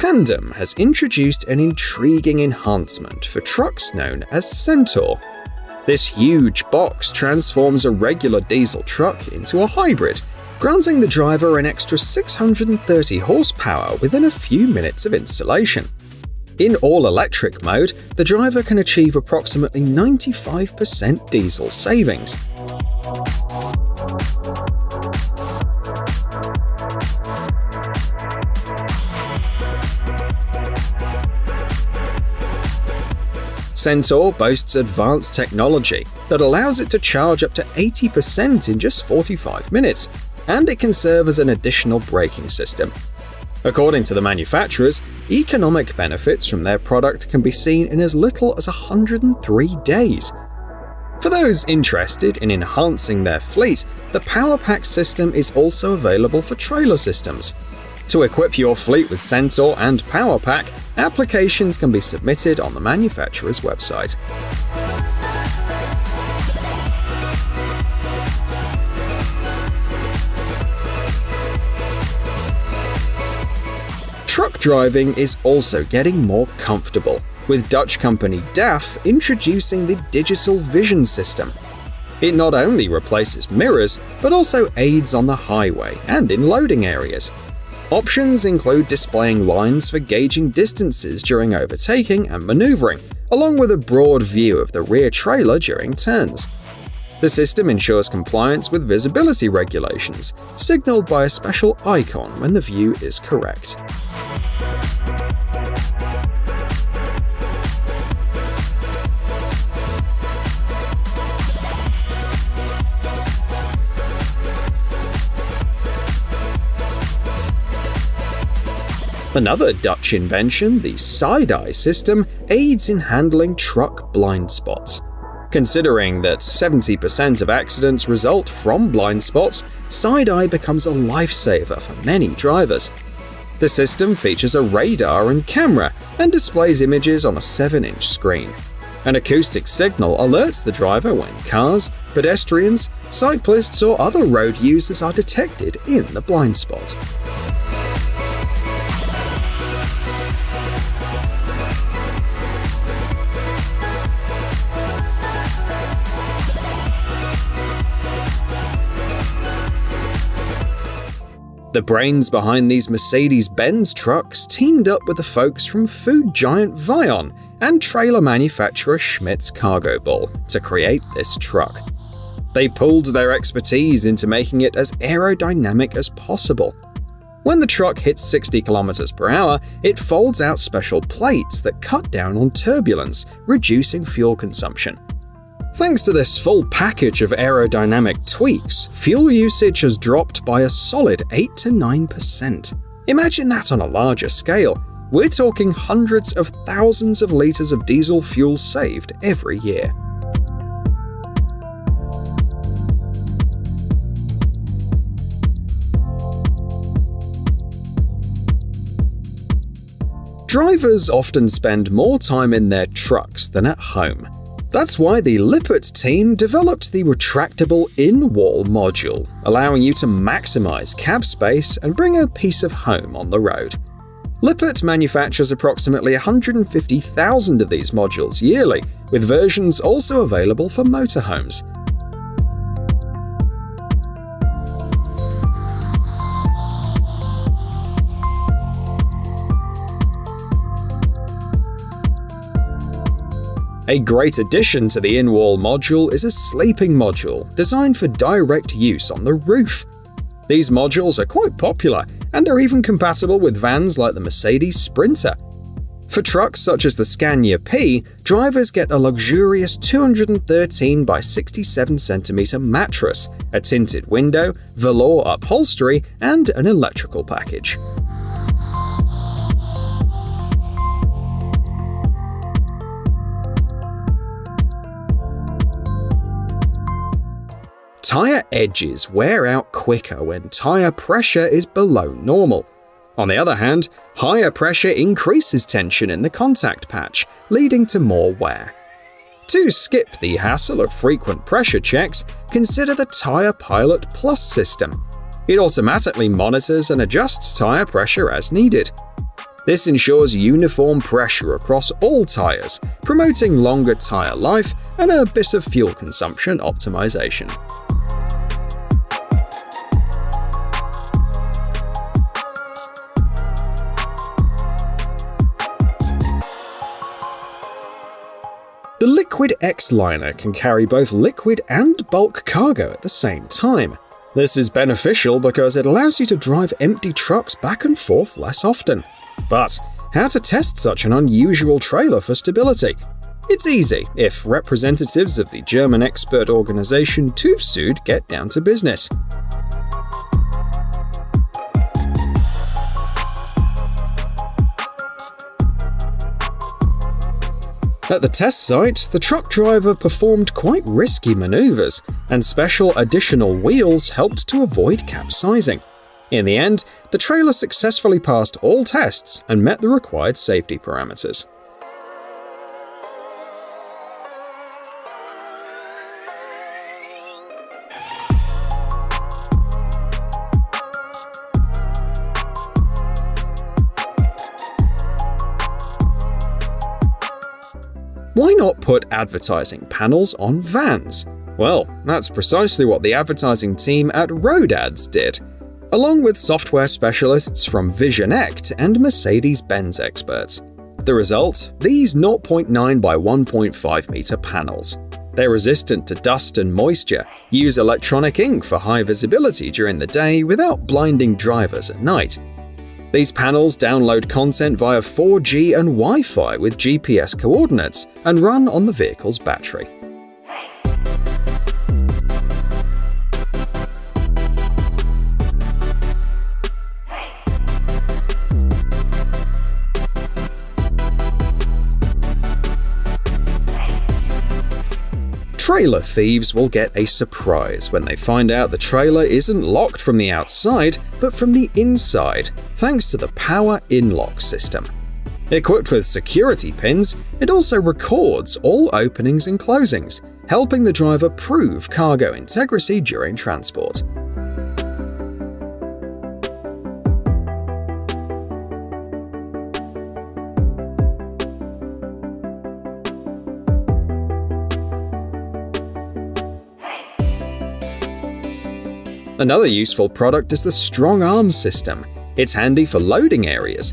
Tandem has introduced an intriguing enhancement for trucks known as Centaur. This huge box transforms a regular diesel truck into a hybrid, granting the driver an extra 630 horsepower within a few minutes of installation. In all-electric mode, the driver can achieve approximately 95% diesel savings. Centaur boasts advanced technology that allows it to charge up to 80% in just 45 minutes, and it can serve as an additional braking system. According to the manufacturers, economic benefits from their product can be seen in as little as 103 days. For those interested in enhancing their fleet, the Power Pack system is also available for trailer systems. To equip your fleet with Centaur and Power Pack, applications can be submitted on the manufacturer's website. Truck driving is also getting more comfortable, with Dutch company DAF introducing the Digital Vision System. It not only replaces mirrors, but also aids on the highway and in loading areas. Options include displaying lines for gauging distances during overtaking and maneuvering, along with a broad view of the rear trailer during turns. The system ensures compliance with visibility regulations, signaled by a special icon when the view is correct. Another Dutch invention, the side-eye system, aids in handling truck blind spots. Considering that 70% of accidents result from blind spots, side-eye becomes a lifesaver for many drivers. The system features a radar and camera and displays images on a 7-inch screen. An acoustic signal alerts the driver when cars, pedestrians, cyclists, or other road users are detected in the blind spot. The brains behind these Mercedes-Benz trucks teamed up with the folks from food giant Vion and trailer manufacturer Schmidt's Cargo Bull to create this truck. They pooled their expertise into making it as aerodynamic as possible. When the truck hits 60 km per hour, it folds out special plates that cut down on turbulence, reducing fuel consumption. Thanks to this full package of aerodynamic tweaks, fuel usage has dropped by a solid 8 to 9%. Imagine that on a larger scale. We're talking hundreds of thousands of liters of diesel fuel saved every year. Drivers often spend more time in their trucks than at home. That's why the Lippert team developed the retractable in-wall module, allowing you to maximize cab space and bring a piece of home on the road. Lippert manufactures approximately 150,000 of these modules yearly, with versions also available for motorhomes. A great addition to the in-wall module is a sleeping module designed for direct use on the roof. These modules are quite popular and are even compatible with vans like the Mercedes Sprinter. For trucks such as the Scania P, drivers get a luxurious 213 by 67 cm mattress, a tinted window, velour upholstery, and an electrical package. Tire edges wear out quicker when tire pressure is below normal. On the other hand, higher pressure increases tension in the contact patch, leading to more wear. To skip the hassle of frequent pressure checks, consider the Tire Pilot Plus system. It automatically monitors and adjusts tire pressure as needed. This ensures uniform pressure across all tires, promoting longer tire life and a bit of fuel consumption optimization. The Liquid X-Liner can carry both liquid and bulk cargo at the same time. This is beneficial because it allows you to drive empty trucks back and forth less often. But how to test such an unusual trailer for stability? It's easy if representatives of the German expert organization TÜV get down to business. At the test site, the truck driver performed quite risky maneuvers, and special additional wheels helped to avoid capsizing. In the end, the trailer successfully passed all tests and met the required safety parameters. Why not put advertising panels on vans? Well, that's precisely what the advertising team at RoadAds did, along with software specialists from VisionEct and Mercedes-Benz experts. The result? These 0.9 by 1.5 meter panels. They're resistant to dust and moisture, use electronic ink for high visibility during the day without blinding drivers at night. These panels download content via 4G and Wi-Fi with GPS coordinates and run on the vehicle's battery. Trailer thieves will get a surprise when they find out the trailer isn't locked from the outside, but from the inside, thanks to the power in-lock system. Equipped with security pins, it also records all openings and closings, helping the driver prove cargo integrity during transport. Another useful product is the strong arm system. It's handy for loading areas.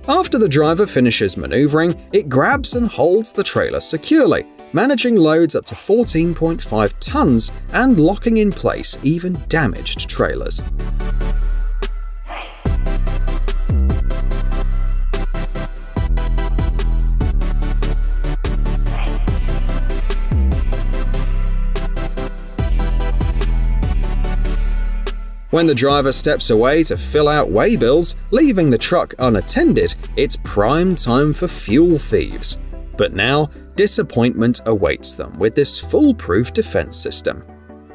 After the driver finishes maneuvering, it grabs and holds the trailer securely, managing loads up to 14.5 tons and locking in place even damaged trailers. When the driver steps away to fill out waybills, leaving the truck unattended, it's prime time for fuel thieves. But now, disappointment awaits them with this foolproof defense system.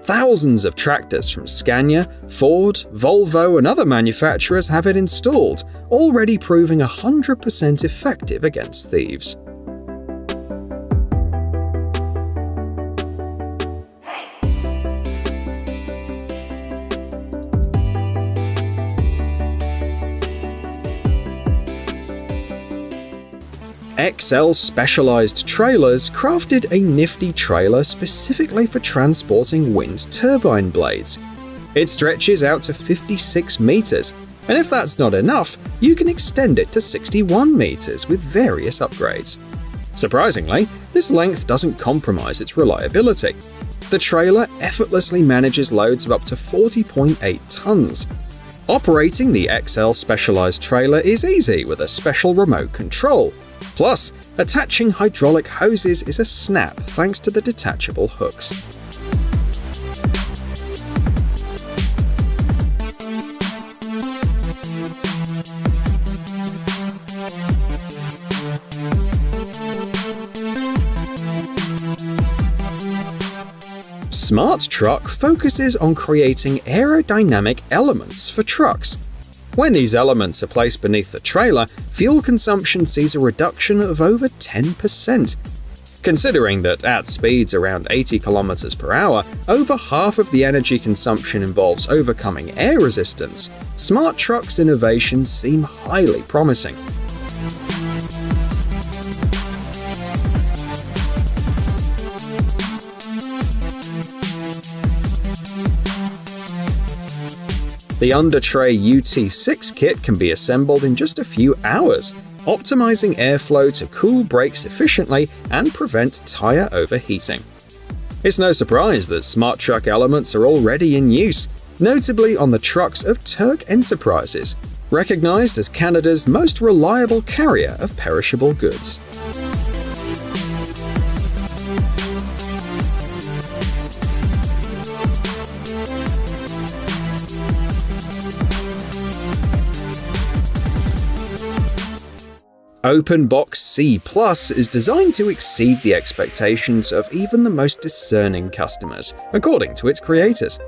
Thousands of tractors from Scania, Ford, Volvo, and other manufacturers have it installed, already proving 100% effective against thieves. XL Specialized Trailers crafted a nifty trailer specifically for transporting wind turbine blades. It stretches out to 56 meters, and if that's not enough, you can extend it to 61 meters with various upgrades. Surprisingly, this length doesn't compromise its reliability. The trailer effortlessly manages loads of up to 40.8 tons. Operating the XL Specialized trailer is easy with a special remote control. Plus, attaching hydraulic hoses is a snap thanks to the detachable hooks. Smart Truck focuses on creating aerodynamic elements for trucks. When these elements are placed beneath the trailer, fuel consumption sees a reduction of over 10%. Considering that at speeds around 80 km per hour, over half of the energy consumption involves overcoming air resistance, Smart Truck's innovations seem highly promising. The under-tray UT6 kit can be assembled in just a few hours, optimizing airflow to cool brakes efficiently and prevent tire overheating. It's no surprise that smart truck elements are already in use, notably on the trucks of Turk Enterprises, recognized as Canada's most reliable carrier of perishable goods. OpenBox C+ is designed to exceed the expectations of even the most discerning customers, according to its creators.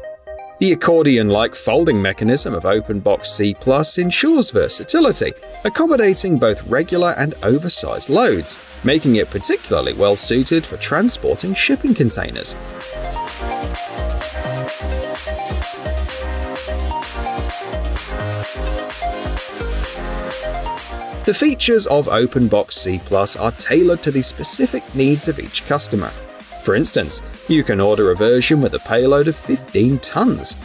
The accordion-like folding mechanism of OpenBox C+ ensures versatility, accommodating both regular and oversized loads, making it particularly well-suited for transporting shipping containers. The features of OpenBox C+ are tailored to the specific needs of each customer. For instance, you can order a version with a payload of 15 tons.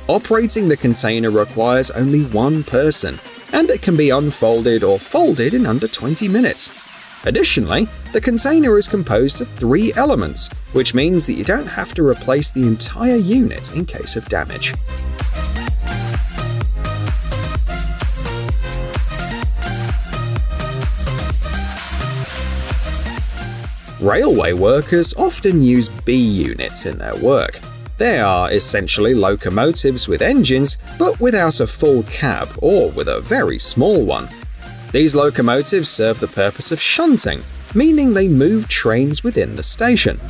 Operating the container requires only one person, and it can be unfolded or folded in under 20 minutes. Additionally, the container is composed of 3 elements, which means that you don't have to replace the entire unit in case of damage. Railway workers often use B units in their work. They are essentially locomotives with engines, but without a full cab or with a very small one. These locomotives serve the purpose of shunting, meaning they move trains within the station.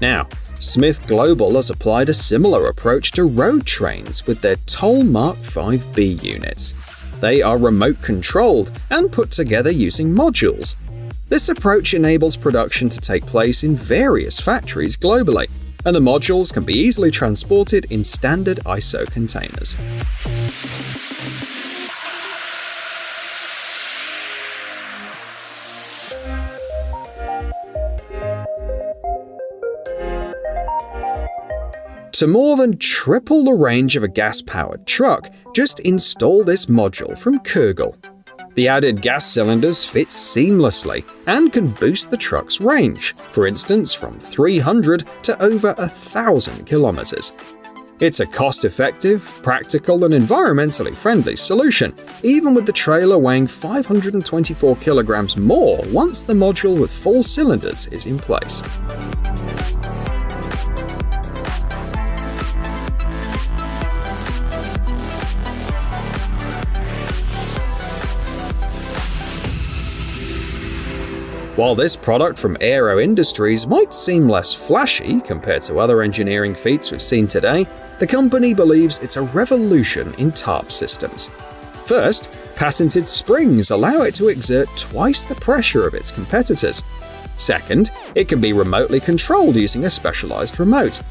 Now, Smith Global has applied a similar approach to road trains with their Toll Mark 5B units. They are remote-controlled and put together using modules. This approach enables production to take place in various factories globally, and the modules can be easily transported in standard ISO containers. To more than triple the range of a gas-powered truck, just install this module from Kugel. The added gas cylinders fit seamlessly and can boost the truck's range, for instance from 300 to over 1,000 kilometers. It's a cost-effective, practical and environmentally friendly solution, even with the trailer weighing 524 kilograms more once the module with full cylinders is in place. While this product from Aero Industries might seem less flashy compared to other engineering feats we've seen today, the company believes it's a revolution in tarp systems. First, patented springs allow it to exert twice the pressure of its competitors. Second, it can be remotely controlled using a specialized remote.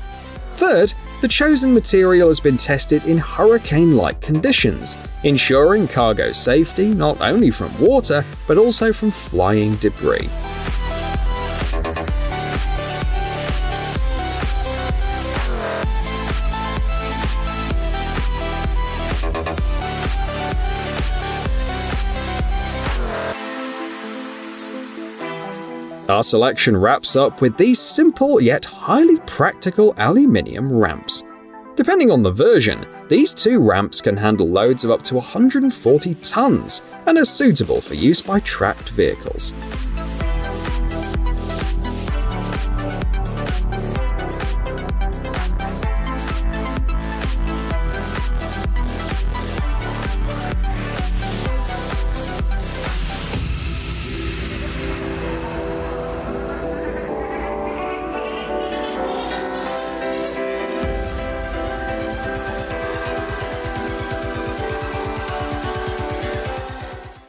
Third, the chosen material has been tested in hurricane-like conditions, ensuring cargo safety not only from water but also from flying debris. Our selection wraps up with these simple yet highly practical aluminium ramps. Depending on the version, these 2 ramps can handle loads of up to 140 tons and are suitable for use by tracked vehicles.